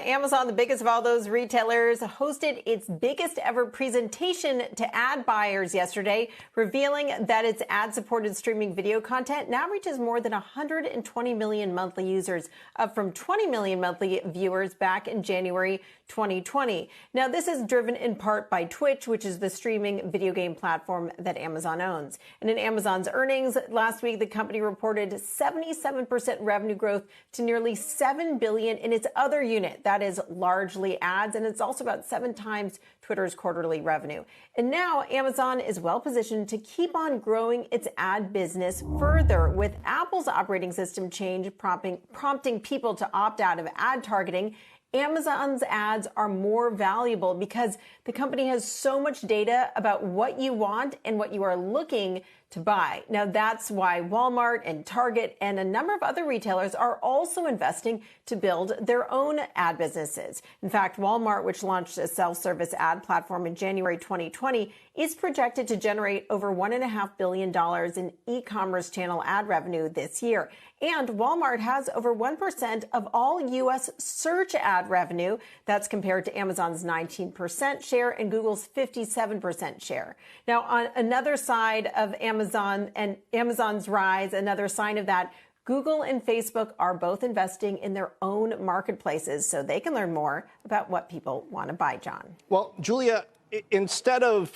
Amazon, the biggest of all those retailers, hosted its biggest ever presentation to ad buyers yesterday, revealing that its ad-supported streaming video content now reaches more than 120 million monthly users, up from 20 million monthly viewers back in January 2020. Now, this is driven in part by Twitch, which is the streaming video game platform that Amazon owns. And in Amazon's earnings last week, the company reported 77% revenue growth to nearly $7 billion in its other unit. That is largely ads, and it's also about 7 times Twitter's quarterly revenue. And now Amazon is well positioned to keep on growing its ad business further, with Apple's operating system change prompting people to opt out of ad targeting. Amazon's ads are more valuable because the company has so much data about what you want and what you are looking to buy. Now, that's why Walmart and Target and a number of other retailers are also investing to build their own ad businesses. In fact, Walmart, which launched a self-service ad platform in January 2020, is projected to generate over $1.5 billion in e-commerce channel ad revenue this year. And Walmart has over 1% of all U.S. search ad revenue. That's compared to Amazon's 19% share and Google's 57% share. Now, on another side of Amazon and Amazon's rise, another sign of that, Google and Facebook are both investing in their own marketplaces so they can learn more about what people want to buy, John. Well, Julia, instead of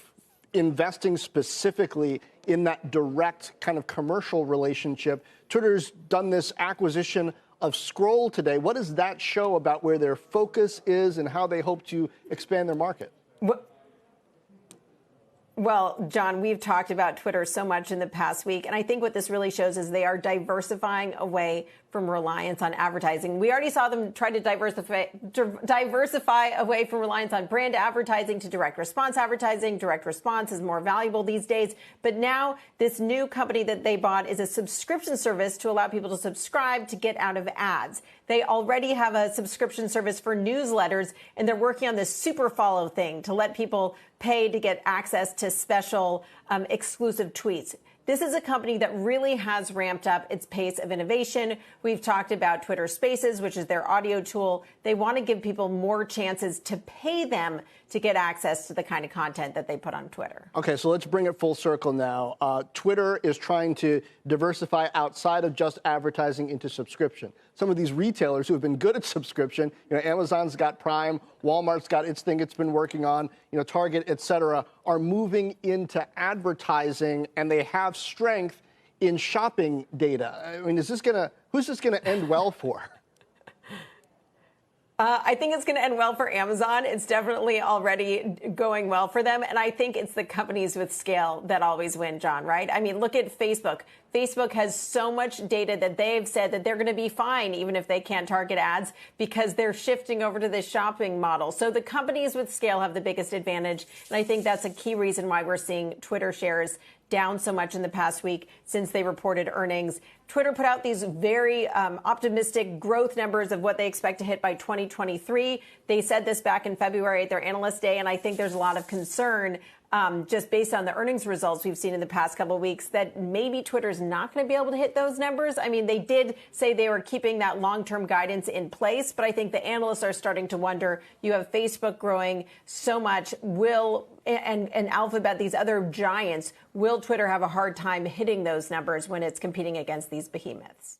investing specifically in that direct kind of commercial relationship, Twitter's done this acquisition of Scroll today. What does that show about where their focus is and how they hope to expand their market? Well, John, we've talked about Twitter so much in the past week, and I think what this really shows is they are diversifying away from reliance on advertising. We already saw them try to diversify away from reliance on brand advertising to direct response advertising. Direct response is more valuable these days. But now this new company that they bought is a subscription service to allow people to subscribe to get out of ads. They already have a subscription service for newsletters, and they're working on this super follow thing to let people pay to get access to special exclusive tweets. This is a company that really has ramped up its pace of innovation. We've talked about Twitter Spaces, which is their audio tool. They want to give people more chances to pay them to get access to the kind of content that they put on Twitter. Okay, so let's bring it full circle now. Twitter is trying to diversify outside of just advertising into subscription. Some of these retailers who have been good at subscription, Amazon's got Prime, Walmart's got its thing it's been working on, Target, et cetera, are moving into advertising, and they have strength in shopping data. I mean, who's this gonna end well for? I think it's going to end well for Amazon. It's definitely already going well for them. And I think it's the companies with scale that always win, John, right? I mean, look at Facebook. Facebook has so much data that they've said that they're going to be fine, even if they can't target ads, because they're shifting over to this shopping model. So the companies with scale have the biggest advantage. And I think that's a key reason why we're seeing Twitter shares down so much in the past week since they reported earnings. Twitter put out these very optimistic growth numbers of what they expect to hit by 2023. They said this back in February at their analyst day, and I think there's a lot of concern just based on the earnings results we've seen in the past couple of weeks that maybe Twitter's not going to be able to hit those numbers. I mean, they did say they were keeping that long-term guidance in place, but I think the analysts are starting to wonder, you have Facebook growing so much, and Alphabet, these other giants, will Twitter have a hard time hitting those numbers when it's competing against these behemoths?